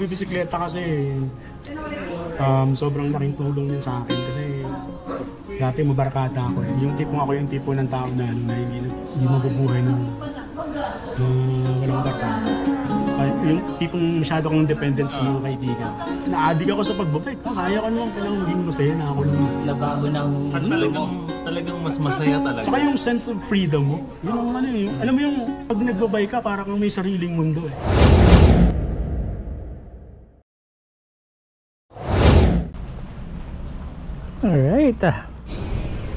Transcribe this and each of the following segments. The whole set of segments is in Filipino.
Bisikleta kasi sobrang laking tulong yun sa akin kasi dati mabarkada ako. Yung yung tipo ng tao na hindi mabubuhay ng walang barkada. Yung tipong masyado kong independent sa mga kaibigan. Na-addict ako sa pagbabike. Kaya ko naman palang maging masaya na ako naman. Nabago ng at talagang mas masaya talaga. Saka yung sense of freedom mo. Yun ang alam mo yung pag nagbabike ka, parang may sariling mundo eh. Alright,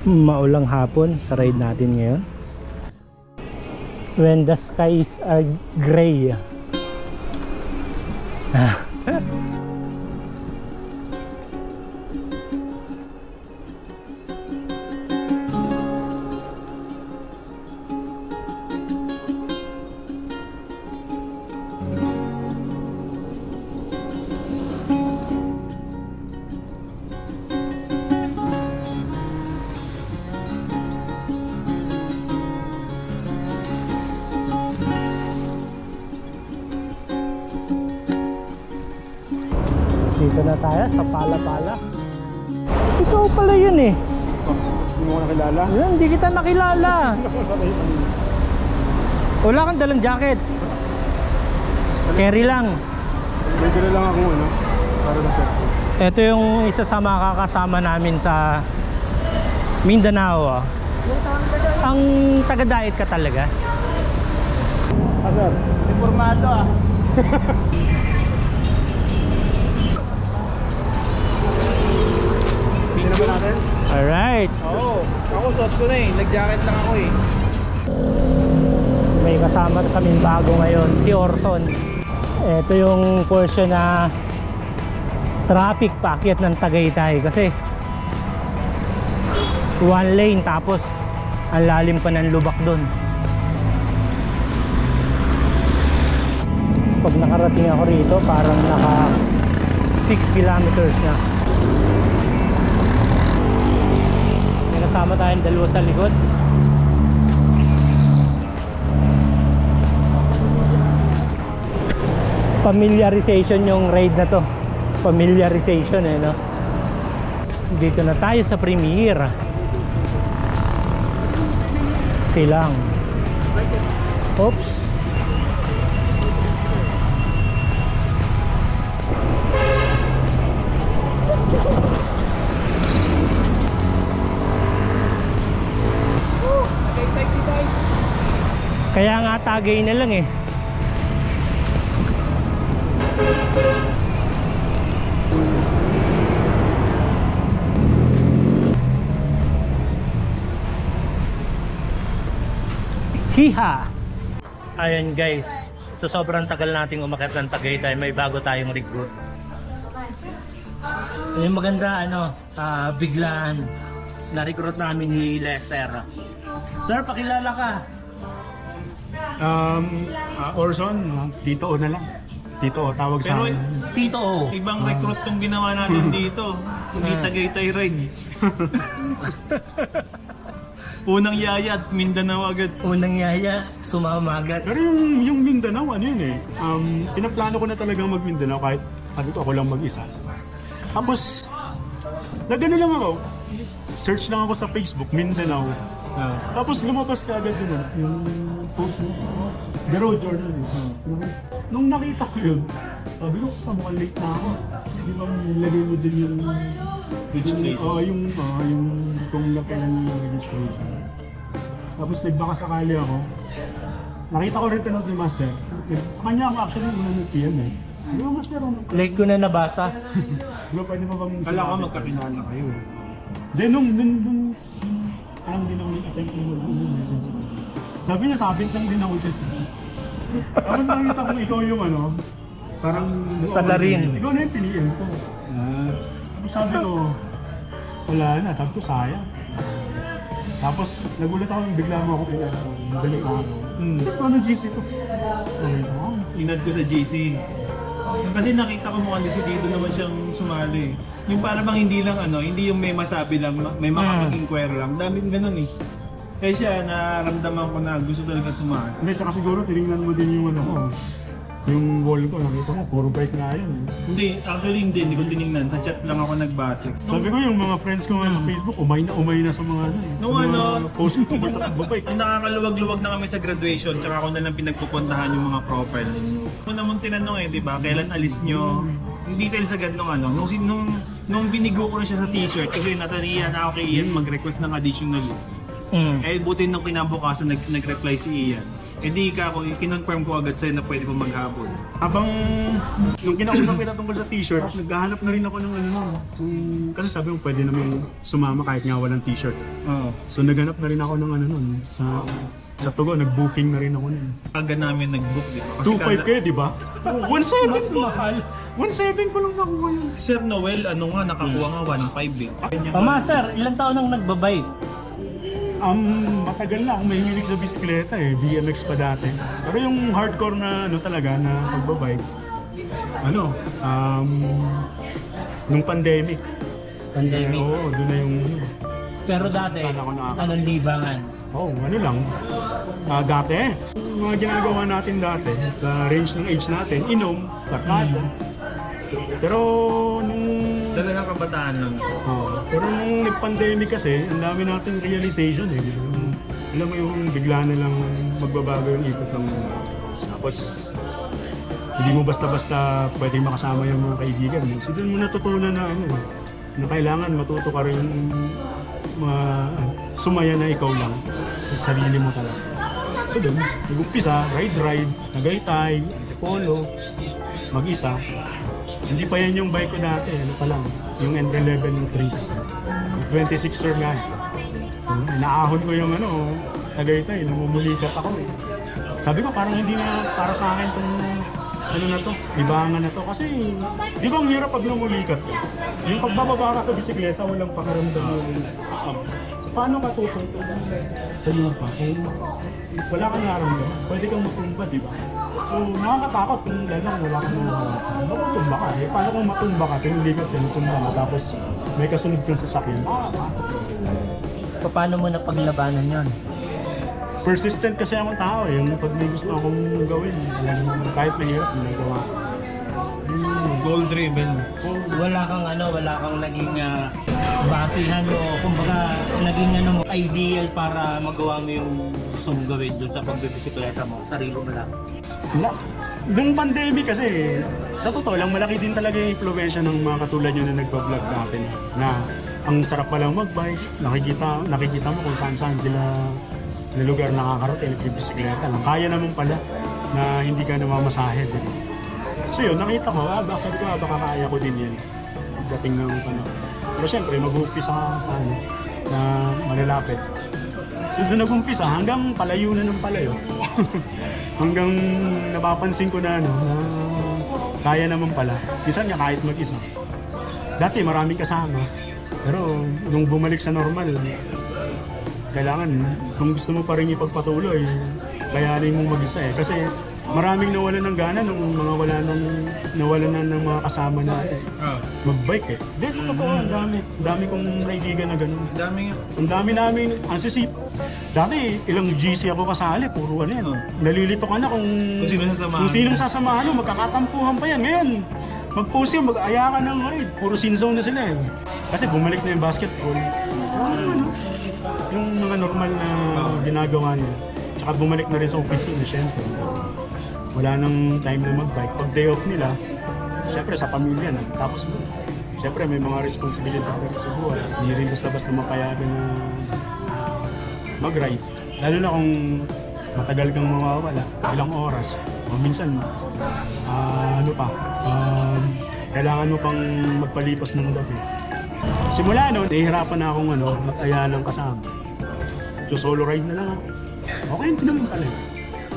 maulang hapon sa ride natin ngayon. When the skies are gray. Dito na tayo sa Pala-Pala. Ikaw pala yun eh. Hindi mo ko nakilala? Yan, hindi kita nakilala. Wala kang dalang jacket. Carry lang. May dala lang ako para na set. Ito yung isa sa makakasama namin sa Mindanao. Ang taga-diet ka talaga. Sir? Informado Hindi na ba natin? Alright. Oo, ako suot ko na eh. Nag-jacket lang ako eh. May kasama kaming bago ngayon, si Orson. Ito yung portion na traffic paakyat ng Tagaytay kasi one lane tapos ang lalim pa ng lubak doon. Pag nakarating ako rito parang naka 6 kilometers na. May kasama tayong dalawa sa likod. Familiarization yung ride na to. Familiarization no. Dito na tayo sa Premier. Silang. Oops. Kaya nga tagay na lang eh. Hiha! Ayan guys, so sobrang tagal nating umakyat ng Tagaytay, may bago tayong recruit. Yung maganda biglaan na-recruit namin ni Lester. Sir, pakilala ka. Orson, Tito O na lang. Tito O, tawag sa amin. Tito O. Ibang recruit tong ginawa natin dito. Hindi Tagaytay ride. Unang yaya at Mindanao agad. Unang yaya, sumama agad. Pero yung Mindanao, pinaplano ko na talagang mag-Mindanao kahit sabi ko ako lang mag-isa. Tapos, nagano lang ako. Search lang ako sa Facebook, Mindanao. Tapos lumabas ka agad yung post mo. The Road Journal. Nung nakita ko yun, sabi ko, mukhang late na ako. Kasi di ba nilagay mo din yung kung laki ng registration. Tapos nagbaka sakali ako. Nakita ko rin tinawag ni Master. Sa kanya ako actually PM eh. Di ba Master? Late ko na nabasa. Di ba pwede mo bang... Kala ka magkakilala kayo. Then nung parang din ako nag-attempt yung message. Sabi niya, sabit lang din ako dito. Tapos nakita ko ikaw yung parang... Salarin. Ikaw na yung piliin ko. Tapos sabi ko, wala na. Sabi ko, sayang. Tapos nagulat ako, bigla mo ako pinag. Balik ako. Ano GC to? Inad ko sa GC. Kasi nakita ko mukhang dito naman siyang sumali. Yung para bang hindi lang hindi yung may masabi lang, may makapag-inquire lang. Daming ganun eh. Kaya siya, naramdaman ko na gusto talaga sumali. Hindi, tsaka siguro tinignan mo din yung ko. Yung wall ko, nakita mo, puro bike na yun. Hindi, actually hindi ko tinignan. Sa chat lang ako nagbase. Sabi ko yung mga friends ko nga sa Facebook, umay na sa mga ano eh. Nung sa mga ano, post ko ba sa bike. Yung nakakaluwag-luwag na kami sa graduation, tsaka ako na lang pinagpupuntahan yung mga profile. Kung naman tinanong eh, di ba, kailan alis nyo? Yung detail sa ganitong ano, nung binigo ko na siya sa t-shirt, kasi nataniya na ako kay Ian mag-request ng additional. Eh, buti nung kinabukasan nag-reply si Ian. Eh di ka ako, kinonfirm ko agad sa'yo na pwede ko maghabol. Habang nung kinausap kita tungkol sa t-shirt, naghahanap na rin ako ng ano, kasi sabi mo pwede naman sumama kahit nga walang t-shirt. So naghanap na rin ako ng ano nun, sa Tugo, nag-booking na rin ako nun. Aga namin nag-book, di ba? 2.5 kayo, di ba? 1.7 mas mahal. 1.7 ko lang nakuha yun. Sir Noel, ano nga, nakakuha nga 1.5 eh. Mama, sir, ilang taon nang nagbabike? Matagal na akong mahilig sa bisikleta eh, BMX pa dati. Pero yung hardcore na ano talaga na pagbabike, nung pandemic. Oo, doon na yung Pero dati, saan ako nakaka- anong libangan? ano lang. Dati, yung mga ginagawa natin dati, sa range ng age natin, inom, barkada. Pero nung Talagang kabataan nun. pero nung nag-pandemic kasi, ang dami nating realization eh. Alam mo yung bigla na lang magbabago yung ikot ng mundo. Tapos, hindi mo basta-basta pwedeng makasama yung mga kaibigan mo. So doon mo natutunan na na kailangan matuto ka rin sumaya na ikaw lang. Sa sarili mo talaga. So doon, nag-umpisa, ride, nagaytay, antipolo, mag-isa. Hindi pa yan yung bike ko dati, pa lang, yung N11 Tricks. 26er nga. So, inaahon ko yung Tagaytay, namumulikat ako eh. Sabi ko parang hindi na para sa akin tong na to, libangan na to. Kasi, di ba ang hirap pag namulikat ka? Yung pagbababa ka sa bisikleta, walang pakiramdam yung so, paano ka tutungtong sa lupa? Kung wala kang naramdaman, pwede kang matumba, di ba? So, nakakatakot kung wala kang matumba ka. Eh, paano kung matumba ka, tinulikat ka, matumba ka, tapos may kasunod kang sasakyan. Paano mo napaglabanan yon? Persistent kasi akong tao eh. Yung pag may gusto akong gawin, kahit mahirap, nagawa ko. Goal driven. Wala kang naging basihan o kumbaga naging ideal para magawa mo yung gusto mong gawin doon sa pagbibisikleta mo, sarili mo lang. Nung pandemic kasi, sa totoo lang, malaki din talaga yung impluwensya ng mga katulad nyo na nagpa-vlog natin. Na ang sarap palang mag-bike, nakikita mo kung saan-saan sila na lugar nakakarating, nagbibisikleta lang. Kaya naman pala na hindi ka namamasahe. So yun, nakita ko, sabi ko, baka kaya ko din yan. Dating ng panahon. Pero syempre, mag-uumpisa ka sa malalapit. So doon nag-umpisa, hanggang palayo na ng palayo. Hanggang napapansin ko na na kaya naman pala. Minsan nga kahit mag-isa. Dati maraming kasama. Pero nung bumalik sa normal, kailangan, kung gusto mo pa rin ipagpatuloy, kayanin mo mag-isa eh. Kasi maraming nawalan ng gana nung mga nawalan na ng mga kasama na mag-bike eh. Hindi, sa totoo, ang dami kong kaibigan na gano'n. Ang dami namin, ang sisip. Dati, ilang GC ako kasali, puro yan. Nalilito ka na kung sinong sasamahan mo, magkakatampuhan pa yan. Ngayon, mag-post yun, mag-aya ka ng ride. Puro sin zone na sila eh. Kasi bumalik na yung basketball. Yung mga normal na ginagawa nila. Tsaka bumalik na rin sa opisina, syempre. Wala nang time na mag-bike. Pag day off nila, syempre sa pamilya na. Tapos, syempre may mga responsibilidad rin sa buhay. Hindi rin basta-basta mapayagan na mag-ride. Lalo na kung matagal kang mawawala, ilang oras. O minsan, kailangan mo pang magpalipas ng gabi. Simula noon, nahihirapan na akong mataya ng kasama. So solo ride na lang ako. Okay, hindi naman pala.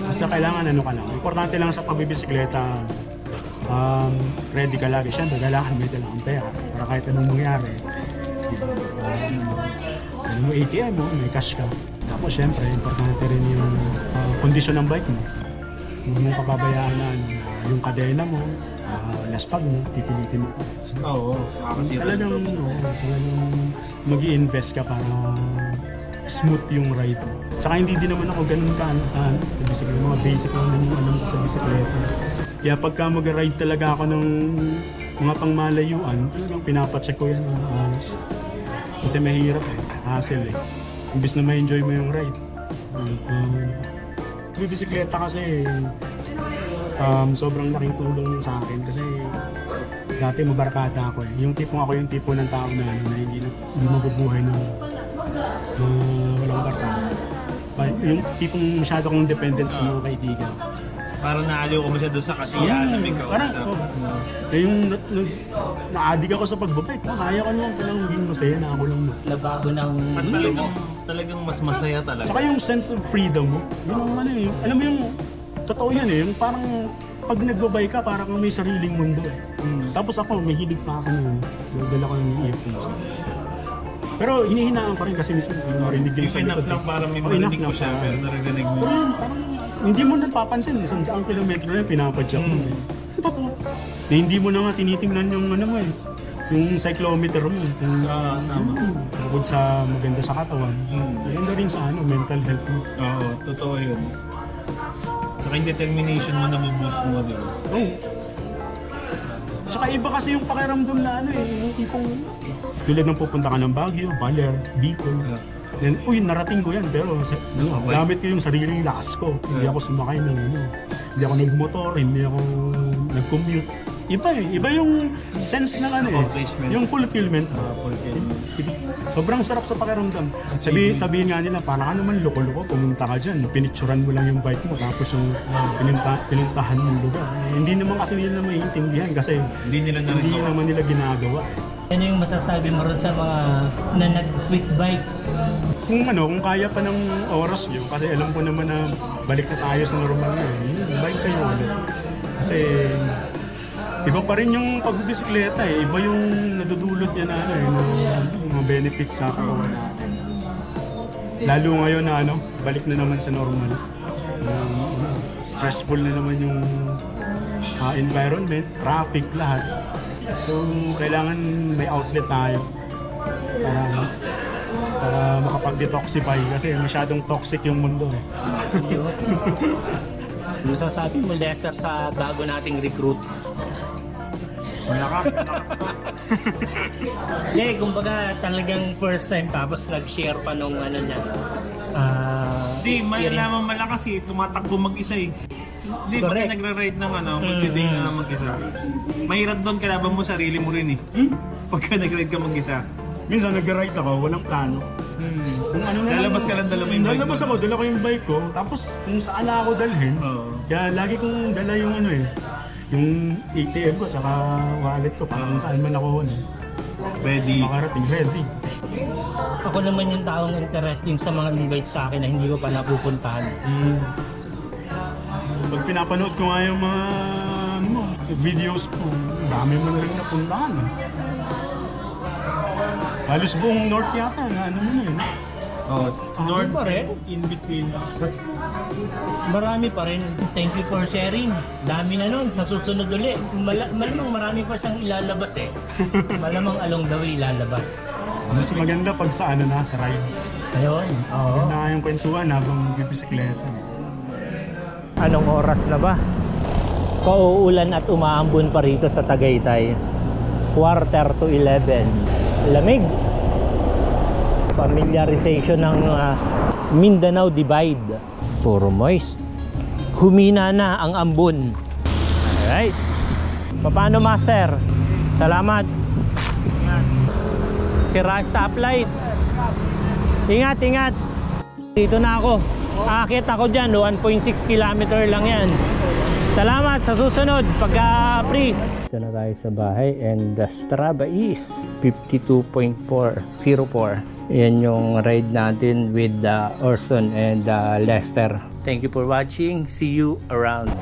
Basta kailangan ka lang. Importante lang sa pagbibisikleta, ready ka lagi. Siyempre, kailangan may kailangan pera. Para kahit anong mangyari, yung ATM mo, may cash ka. Tapos siyempre, importante rin yung kondisyon ng bike mo. Huwag mong papabayaan na yung kadena mo, laspag mo, pipilitin mo. So, talagang mag-i-invest ka para smooth yung ride mo. Tsaka hindi din naman ako ganun sa bisikleta. Mga basic lang din yung alam ko sa bisikleta. Kaya pagka mag-ride talaga ako ng mga pangmalayuan, talagang pinapacheck ko yan ng ayos. Kasi mahirap hassle Imbis na ma-enjoy mo yung ride. May bisikleta kasi sobrang laking tulong yun sa akin kasi dati mabarkada ako Yung tipong ako yung tipo ng tao na hindi mabubuhay na walang barkada. Yung tipong masyado kong dependent sa mga kaibigan. Parang naaliw ko mo siya doon sa kasiyahan na may kausap. Yung na-addict ako sa pagbabike. Kaya ko naman palang maging masaya na ako lang. Nabago ng At talagang mas masaya talaga. Saka yung sense of freedom mo. Yung alam mo yung totoo yan yung parang pag nagbabike ka, parang may sariling mundo Tapos ako, may hilig pa ako nun. Nagdala ko ng earphones. Pero hinihinaan ko rin kasi minsan narinig din sa likod. Yung enough lang para may marinig mo siya, pero narinig mo. Pero yun, parang hindi mo napapansin. 100 kilometro na pinapadyak mo. Totoo. Hindi mo na nga tinitingnan yung yung cyclometer mo. Bukod sa maganda sa katawan. Maganda rin sa mental health mo. Oo, totoo yun. Saka yung determination mo na maboost mo, di ba? Oo. Tsaka iba kasi yung pakiramdam na yung tipong tulad ng pupunta ka ng Baguio, Baler, Bicol. Then, narating ko yan pero gamit ko yung sariling lakas ko. Hindi ako sumakay ng hindi ako nagmotor, hindi ako nag-commute. Iba yung sense ng yung fulfillment. Sobrang sarap sa pakiramdam. Sabihin nga nila, parang naman loko-loko, pumunta ka dyan, pinicturan mo lang yung bike mo, tapos yung pinuntahan mong lugar. Hindi naman kasi nila maiintindihan kasi hindi naman nila ginagawa. Ano yung masasabi mo rin sa mga na nag-quick bike? Kung kaya pa ng oras nyo, kasi alam ko naman na balik na tayo sa normal bike kayo ulit. Kasi iba pa rin yung pagbibisikleta Iba yung nadudulot yan yung mga benefits sa katawan natin. Lalo ngayon na balik na naman sa normal. Stressful na naman yung environment, traffic, lahat. So, kailangan may outlet tayo para makapag-detoxify kasi masyadong toxic yung mundo Masasabi mo, Lester, sa bago nating recruit? Wala ka. Kumbaga talagang first time tapos nag-share pa nung niya. Hindi, malalaman malakas tumatakbo mag-isa Hindi, pag nagra-ride ng mag-day na mag-isa. Mahirap doon, kalaban mo sarili mo rin Pagka nag-ride ka mag-isa. Minsan nag-ride ako, walang plano. Kung lalabas ka lang, dala mo yung bike. Lalabas ako, dala ko yung bike ko. Tapos kung saan ako dalhin. Kaya lagi kong dala yung yung ATM ko, tsaka wallet ko. Para kung saan man ako ready. Makarating, ready. Ako naman yung taong interesting sa mga invite sa akin na hindi ko pa napupuntahan. Pag pinapanood ko nga yung mga videos po, dami mo na rin napuntahan. Halos buong North yata na mo na yun. North pa rin? In between. Marami pa rin. Thank you for sharing. Dami na nun. Sa susunod ulit. Malamang marami pa siyang ilalabas Malamang along the way ilalabas. Mas maganda pag sa sa ride. Ayun. Oo. Yun na yung kwentuhan habang bibisikleta. Anong oras na ba? Pauulan at umaambon pa rito sa Tagaytay. 11:45. Lamig. Familiarization ng Mindanao Divide. Puro moist. Humina na ang ambon. Alright. Paano, Master? Salamat. Sira stoplight. Ingat, ingat. Dito na ako. Aakit ako dyan. 1.6 kilometer lang yan. Salamat sa susunod. Pagka free. Dito na tayo sa bahay. And the Strava is 52.404. Yan yung ride natin with Orson and Lester. Thank you for watching. See you around.